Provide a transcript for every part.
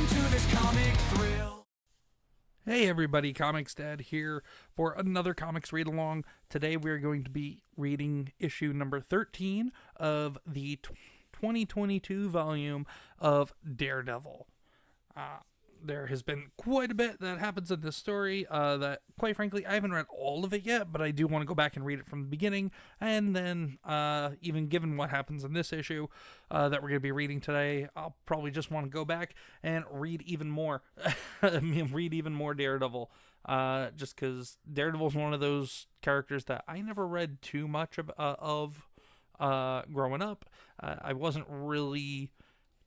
Welcome to this comic thrill. Hey everybody, Comics Dad here for another Comics Read Along. Today we're going to be reading issue number 13 of the 2022 volume of Daredevil. There has been quite a bit that happens in this story that, quite frankly, I haven't read all of it yet, but I do want to go back and read it from the beginning. And then, even given what happens in this issue that we're going to be reading today, I'll probably just want to go back and read even more. Read even more Daredevil. Just because Daredevil is one of those characters that I never read too much of growing up. I wasn't really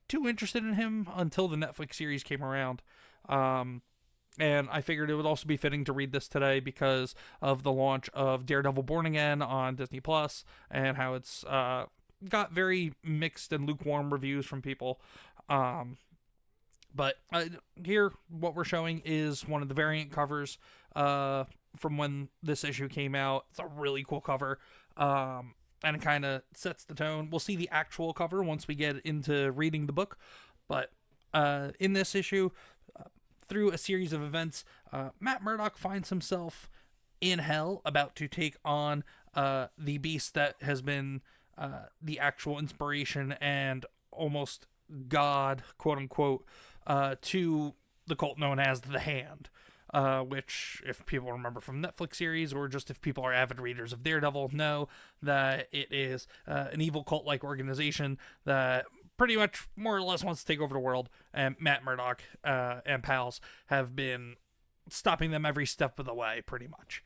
too interested in him until the Netflix series came around. And I figured it would also be fitting to read this today because of the launch of Daredevil Born Again on Disney Plus and how it's got very mixed and lukewarm reviews from people. But here, what we're showing is one of the variant covers from when this issue came out. It's a really cool cover. And it kind of sets the tone. We'll see the actual cover once we get into reading the book. But in this issue, through a series of events, Matt Murdock finds himself in hell, about to take on the beast that has been the actual inspiration and almost god, quote unquote, to the cult known as the Hand. Which, if people remember from Netflix series, or just if people are avid readers of Daredevil, know that it is an evil cult-like organization that pretty much more or less wants to take over the world, and Matt Murdock and pals have been stopping them every step of the way, pretty much.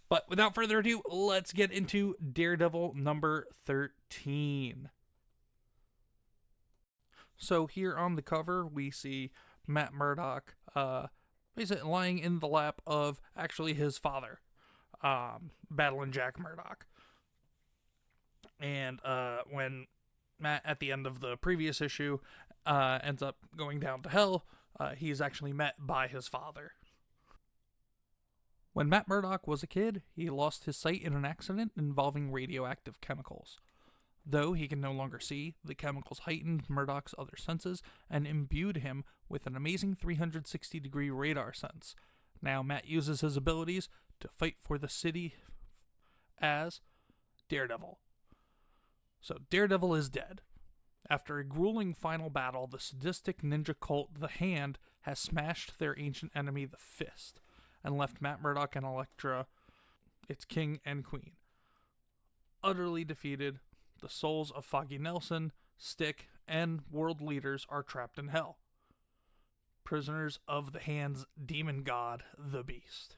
But without further ado, let's get into Daredevil number 13. So here on the cover, we see Matt Murdock, basically lying in the lap of actually his father, battling Jack Murdock. And when Matt, at the end of the previous issue, ends up going down to hell, he's actually met by his father. When Matt Murdock was a kid, he lost his sight in an accident involving radioactive chemicals. Though he can no longer see, the chemicals heightened Murdock's other senses and imbued him with an amazing 360-degree radar sense. Now Matt uses his abilities to fight for the city as Daredevil. So Daredevil is dead. After a grueling final battle, the sadistic ninja cult, the Hand, has smashed their ancient enemy, the Fist, and left Matt Murdock and Elektra, its king and queen. Utterly defeated, the souls of Foggy Nelson, Stick, and world leaders are trapped in hell, prisoners of the Hand's demon god, the Beast.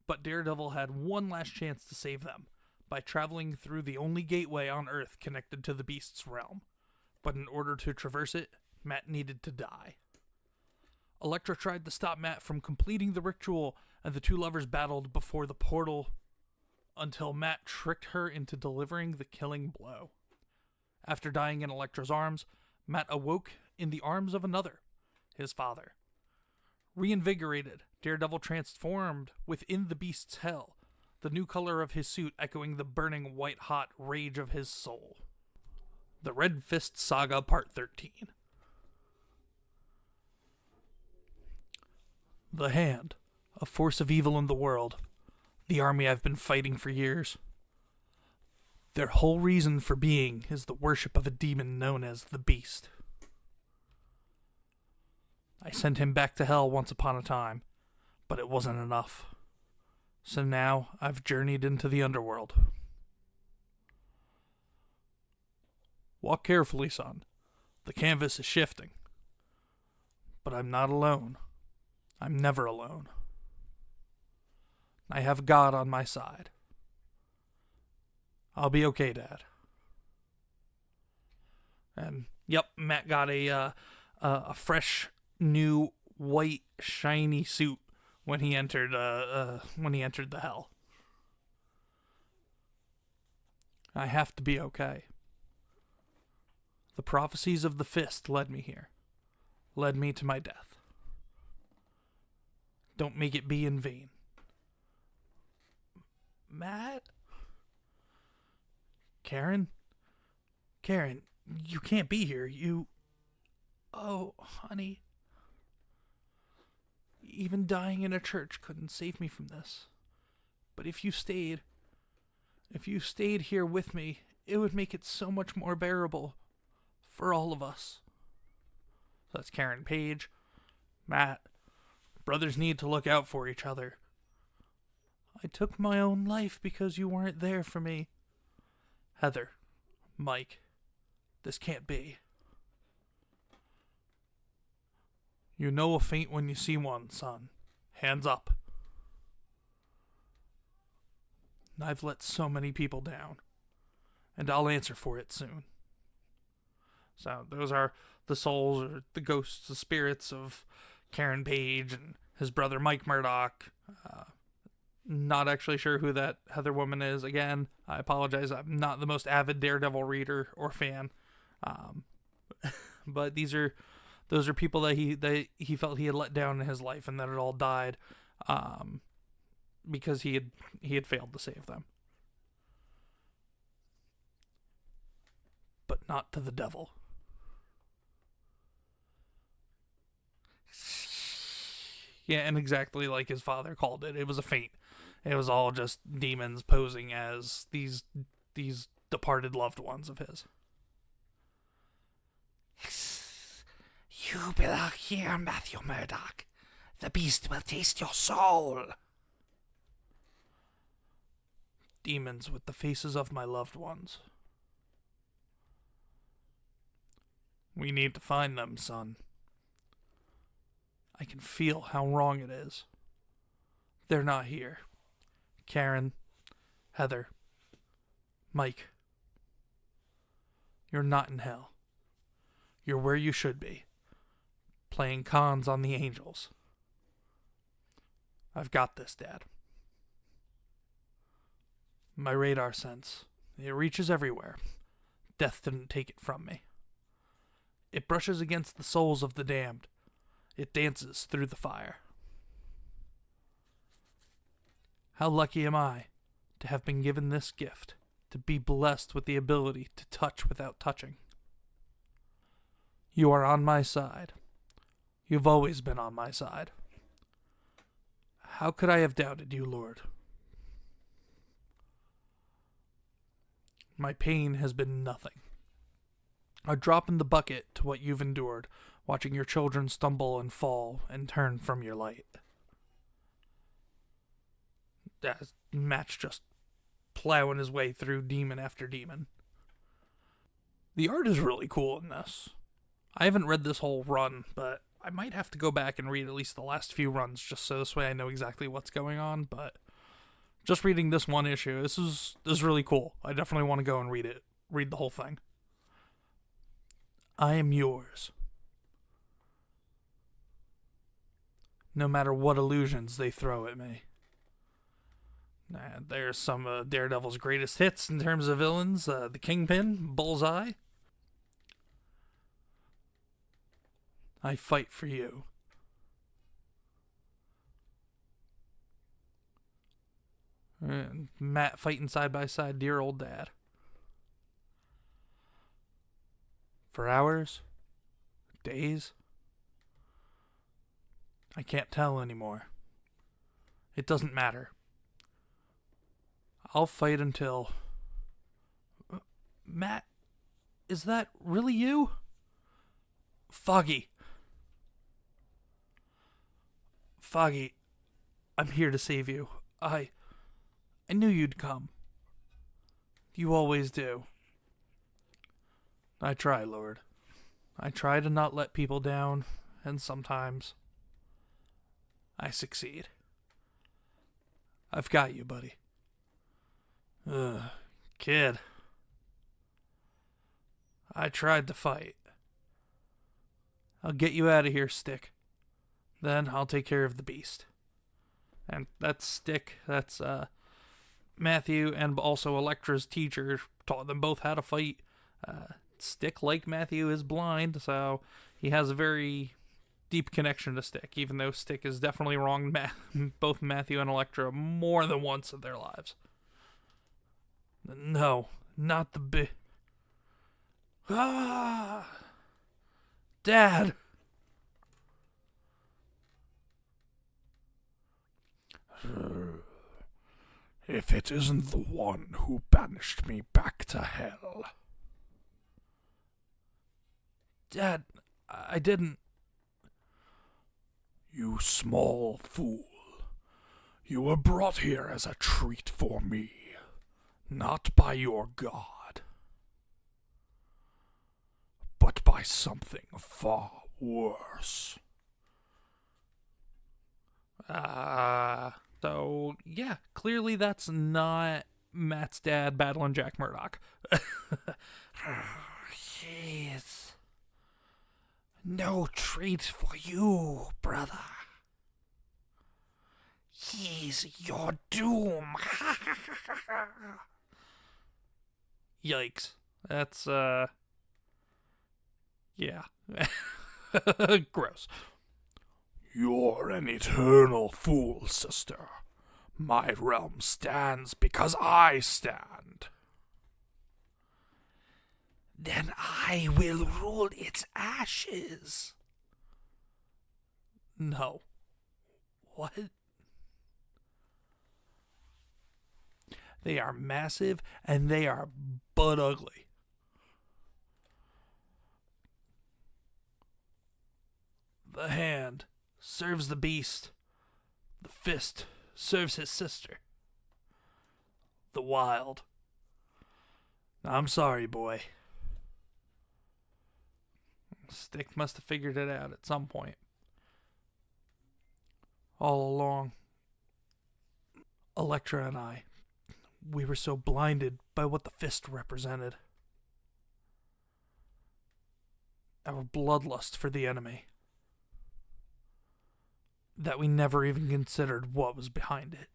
But Daredevil had one last chance to save them, by traveling through the only gateway on Earth connected to the Beast's realm. But in order to traverse it, Matt needed to die. Elektra tried to stop Matt from completing the ritual, and the two lovers battled before the portal until Matt tricked her into delivering the killing blow. After dying in Elektra's arms, Matt awoke in the arms of another, his father. Reinvigorated, Daredevil transformed within the Beast's hell, the new color of his suit echoing the burning white-hot rage of his soul. The Red Fist Saga Part 13. The Hand, a force of evil in the world. The army I've been fighting for years. Their whole reason for being is the worship of a demon known as the Beast. I sent him back to hell once upon a time, but it wasn't enough. So now I've journeyed into the underworld. Walk carefully, son. The canvas is shifting. But I'm not alone. I'm never alone. I have God on my side. I'll be okay, Dad. And yep, Matt got a fresh, new, white, shiny suit when he entered the hell. I have to be okay. The prophecies of the Fist led me here, led me to my death. Don't make it be in vain. Matt? Karen? Karen, you can't be here. Oh, Honey, even dying in a church couldn't save me from this. But if you stayed here with me, it would make it so much more bearable for all of us. That's Karen Page. Matt, brothers need to look out for each other. I took my own life because you weren't there for me. Heather, Mike, this can't be. You know a feint when you see one, son. Hands up. I've let so many people down, and I'll answer for it soon. So those are the souls, or the ghosts, the spirits of Karen Page and his brother Mike Murdoch. Not actually sure who that Heather woman is. Again, I apologize. I'm not the most avid Daredevil reader or fan. But those are people that he felt he had let down in his life, and that it all died because he had failed to save them. But not to the devil. Yeah, and exactly like his father called it. It was a feint. It was all just demons posing as these departed loved ones of his. You belong here, Matthew Murdoch. The beast will taste your soul. Demons with the faces of my loved ones. We need to find them, son. I can feel how wrong it is. They're not here. Karen, Heather, Mike. You're not in hell. You're where you should be, playing cons on the angels. I've got this, Dad. My radar sense, it reaches everywhere. Death didn't take it from me. It brushes against the souls of the damned. It dances through the fire. How lucky am I to have been given this gift, to be blessed with the ability to touch without touching. You are on my side. You've always been on my side. How could I have doubted you, Lord? My pain has been nothing. A drop in the bucket to what you've endured, watching your children stumble and fall and turn from your light. Matt's just plowing his way through demon after demon. The art is really cool in this. I haven't read this whole run, but I might have to go back and read at least the last few runs just so this way I know exactly what's going on, but just reading this one issue, this is really cool. I definitely want to go and read the whole thing. I am yours. No matter what illusions they throw at me. There's some of Daredevil's greatest hits in terms of villains. The Kingpin, Bullseye. I fight for you. And Matt fighting side by side, dear old dad. For hours? Days? I can't tell anymore. It doesn't matter. I'll fight until... Matt, is that really you? Foggy. Foggy, I'm here to save you. I knew you'd come. You always do. I try, Lord. I try to not let people down, and sometimes I succeed. I've got you, buddy. Kid. I tried to fight. I'll get you out of here, Stick. Then I'll take care of the beast. And that's Stick. That's Matthew, and also Elektra's teacher taught them both how to fight. Stick, like Matthew, is blind, so he has a very deep connection to Stick, even though Stick has definitely wronged both Matthew and Elektra more than once in their lives. No, not the Ah! Dad! if it isn't the one who banished me back to hell. Dad, I didn't. You small fool. You were brought here as a treat for me, not by your god, but by something far worse. So, yeah, clearly that's not Matt's dad battling Jack Murdoch. Jeez. No treat for you, brother. He's your doom. Yikes. That's, yeah. Gross. You're an eternal fool, sister. My realm stands because I stand. Then I will rule its ashes. No. What? They are massive and they are butt ugly. The hand serves the beast. The fist serves his sister. The wild. I'm sorry, boy. Stick must have figured it out at some point. All along, Elektra and I, we were so blinded by what the fist represented. Our bloodlust for the enemy, that we never even considered what was behind it.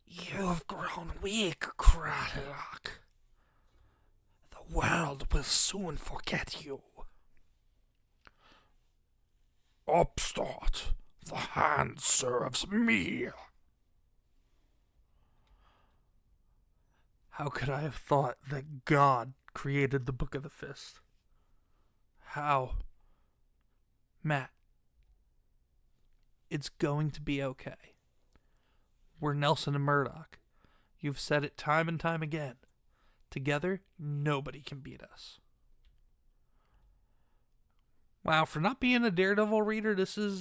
You've grown weak, Craddock. The world will soon forget you. Upstart, the hand serves me. How could I have thought that God created the Book of the Fist? How? Matt, it's going to be okay. We're Nelson and Murdoch. You've said it time and time again. Together, nobody can beat us. Wow, for not being a Daredevil reader, this is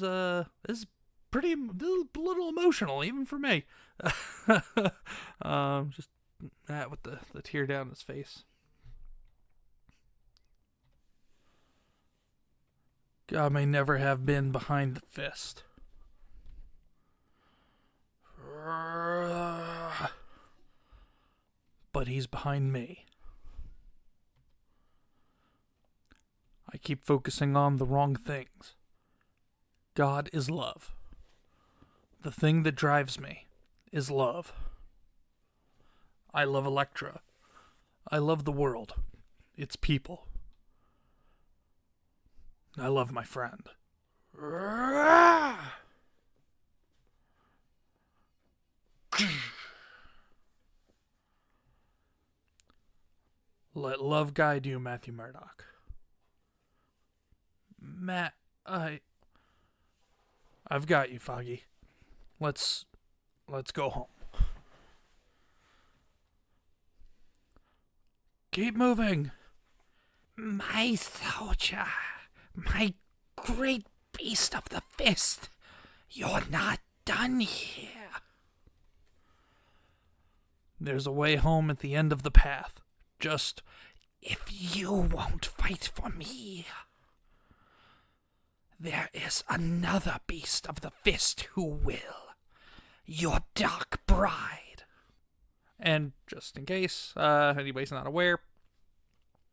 pretty a little emotional, even for me. Just that with the tear down his face. God may never have been behind the fist. But he's behind me. I keep focusing on the wrong things. God is love. The thing that drives me is love. I love Elektra. I love the world. Its people. I love my friend. Let love guide you, Matthew Murdoch. Matt, I've got you, Foggy. Let's go home. Keep moving. My soldier, my great beast of the fist, you're not done here. There's a way home at the end of the path. Just, if you won't fight for me, there is another beast of the fist who will. Your dark bride. and just in case anybody's not aware,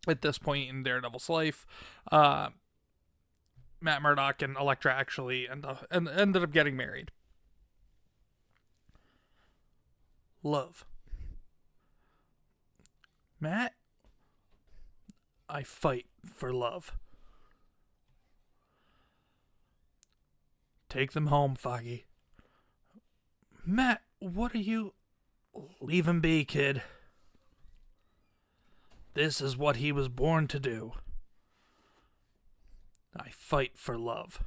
at this point in Daredevil's life, Matt Murdock and Elektra actually ended up getting married. Love. Matt, I fight for love. Take them home, Foggy. Matt, what are you... Leave him be, kid. This is what he was born to do. I fight for love.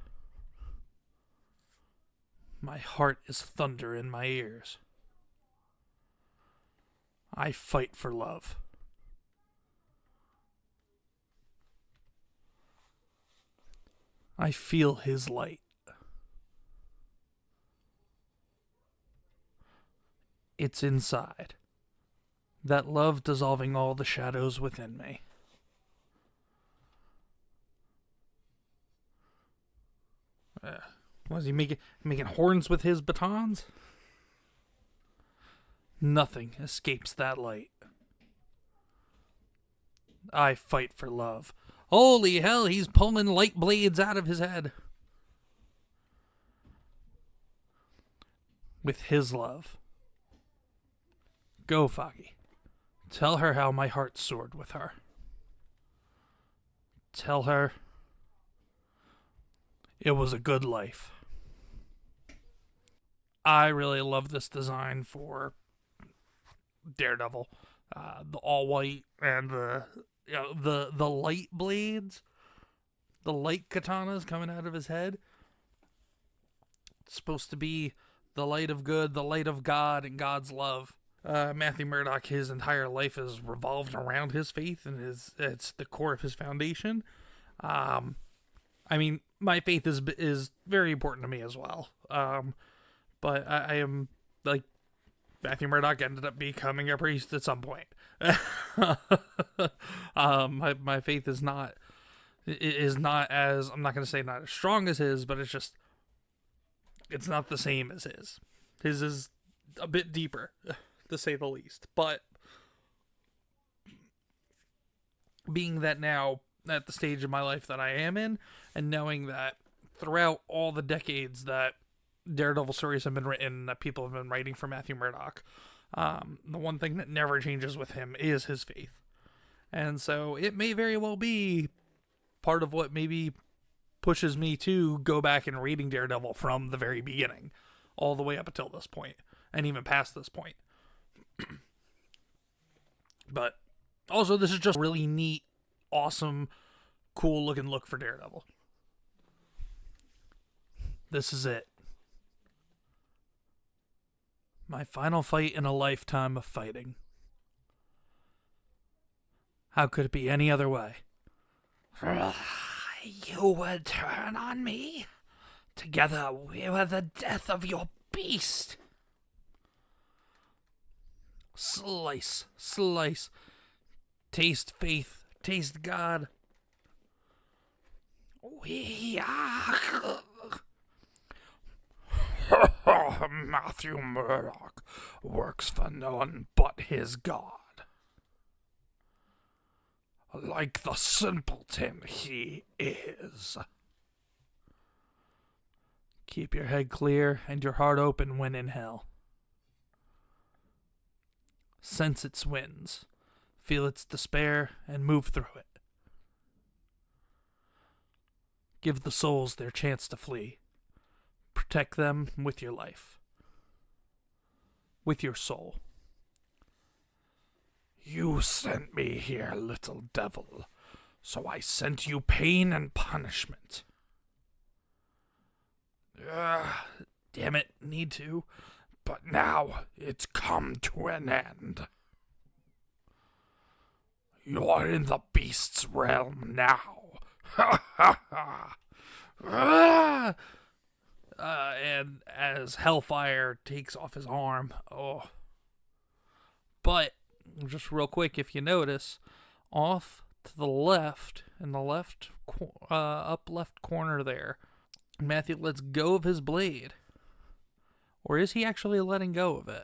My heart is thunder in my ears. I fight for love. I feel his light. It's inside. That love dissolving all the shadows within me. Was he making horns with his batons? Nothing escapes that light. I fight for love. Holy hell, he's pulling light blades out of his head. With his love. Go, Foggy. Tell her how my heart soared with her. Tell her it was a good life. I really love this design for Daredevil. The all white and the light blades, the light katanas coming out of his head. It's supposed to be the light of good, the light of God, and God's love. Matthew Murdock, his entire life is revolved around his faith, and it's the core of his foundation. I mean, my faith is very important to me as well. But I am like Matthew Murdock ended up becoming a priest at some point. My faith is not as, I'm not going to say not as strong as his, but it's not the same as his. His is a bit deeper, to say the least. But being that now at the stage of my life that I am in, and knowing that throughout all the decades that Daredevil stories have been written, that people have been writing for Matthew Murdock, the one thing that never changes with him is his faith. And so it may very well be part of what maybe pushes me to go back and reading Daredevil from the very beginning, all the way up until this point, and even past this point. But also, this is just really neat, awesome, cool looking look for Daredevil. This is it. My final fight in a lifetime of fighting. How could it be any other way? You would turn on me? Together we were the death of your beast. Slice, slice. Taste faith, taste God. We are... Matthew Murdock works for none but his God. Like the simpleton he is. Keep your head clear and your heart open when in hell. Sense its winds, feel its despair, and move through it. Give the souls their chance to flee. Protect them with your life. With your soul. You sent me here, little devil, so I sent you pain and punishment. Damn it, need to. But now it's come to an end. You're in the beast's realm now. Ha ha ha! And as Hellfire takes off his arm, oh. But, just real quick, if you notice, off to the left, in the up left corner there, Matthew lets go of his blade. Or is he actually letting go of it?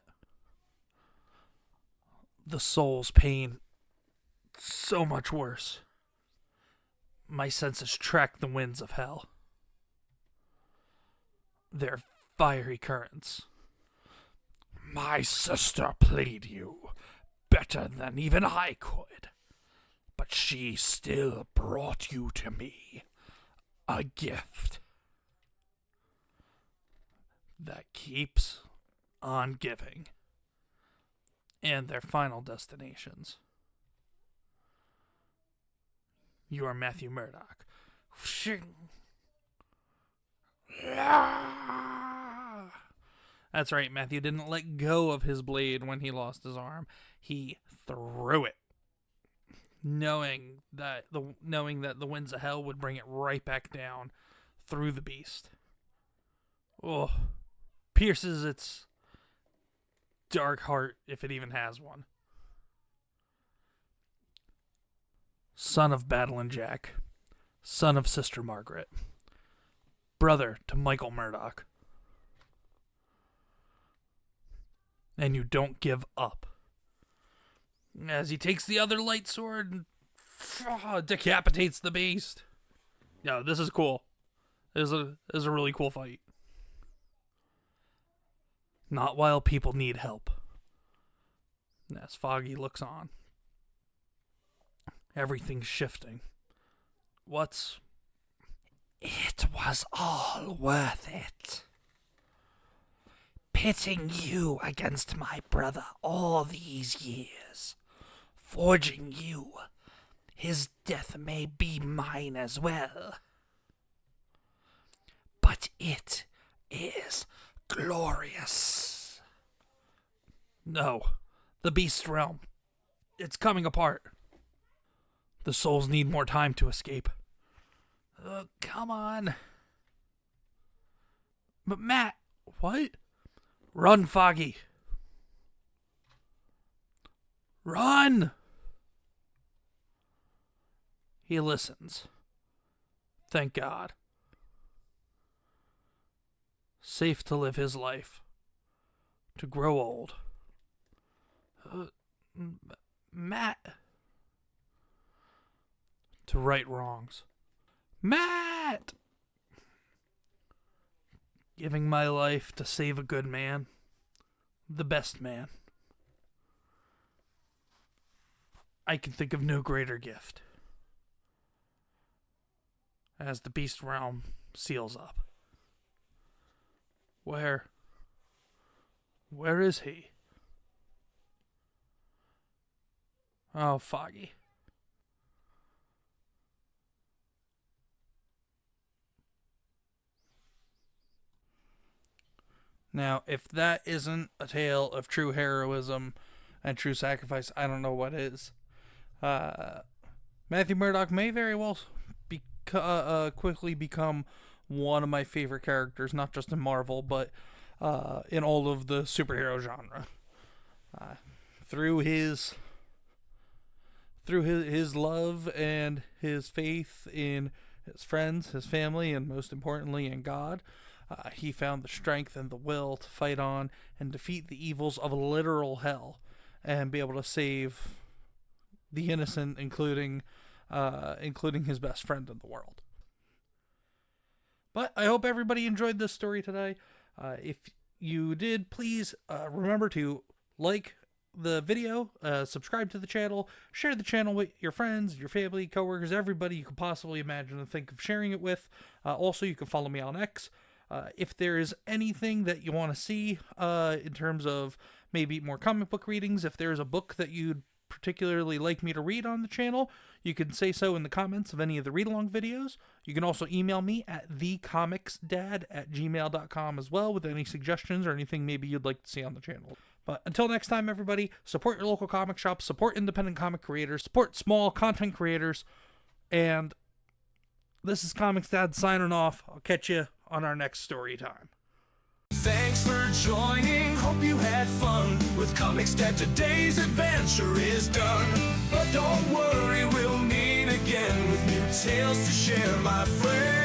The soul's pain, so much worse. My senses track the winds of hell. They're fiery currents. My sister played you better than even I could, but she still brought you to me, a gift that keeps on giving, and their final destinations. You are Matthew Murdock. That's right, Matthew didn't let go of his blade when he lost his arm. he threw it, knowing that the winds of hell would bring it right back down through the beast. Oh, pierces its dark heart, if it even has one. Son of Battling Jack, son of Sister Margaret, brother to Michael Murdoch. And you don't give up. As he takes the other light sword and decapitates the beast. Yeah, this is cool. This is a really cool fight. Not while people need help. As Foggy looks on. Everything's shifting. It was all worth it. Pitting you against my brother all these years. Forging you. His death may be mine as well. But it is glorious. No. The beast realm. It's coming apart. The souls need more time to escape. Come on. But Matt, what? Run, Foggy. Run! He listens. Thank God. Safe to live his life. To grow old. Matt. To right wrongs. Matt! Giving my life to save a good man. The best man. I can think of no greater gift. As the beast realm seals up. Where is he? Oh, Foggy. Now, if that isn't a tale of true heroism and true sacrifice, I don't know what is. Matthew Murdoch may very well quickly become one of my favorite characters, not just in Marvel, but in all of the superhero genre. Through his love and his faith in his friends, his family, and most importantly in God, he found the strength and the will to fight on and defeat the evils of literal hell and be able to save the innocent, including his best friend in the world. But I hope everybody enjoyed this story today. If you did, please remember to like the video, subscribe to the channel, share the channel with your friends, your family, coworkers, everybody you could possibly imagine and think of sharing it with. Also, you can follow me on X. If there is anything that you want to see in terms of maybe more comic book readings, if there's a book that you'd particularly like me to read on the channel, you can say so in the comments of any of the read-along videos. You can also email me at thecomicsdad@gmail.com as well with any suggestions or anything maybe you'd like to see on the channel. But until next time, everybody, support your local comic shops, support independent comic creators, support small content creators, and this is Comics Dad signing off. I'll catch you on our next story time. Thanks for joining, hope you had fun with Comics Dad. Today's adventure is done, but don't worry, we'll meet again with new tales to share, my friend.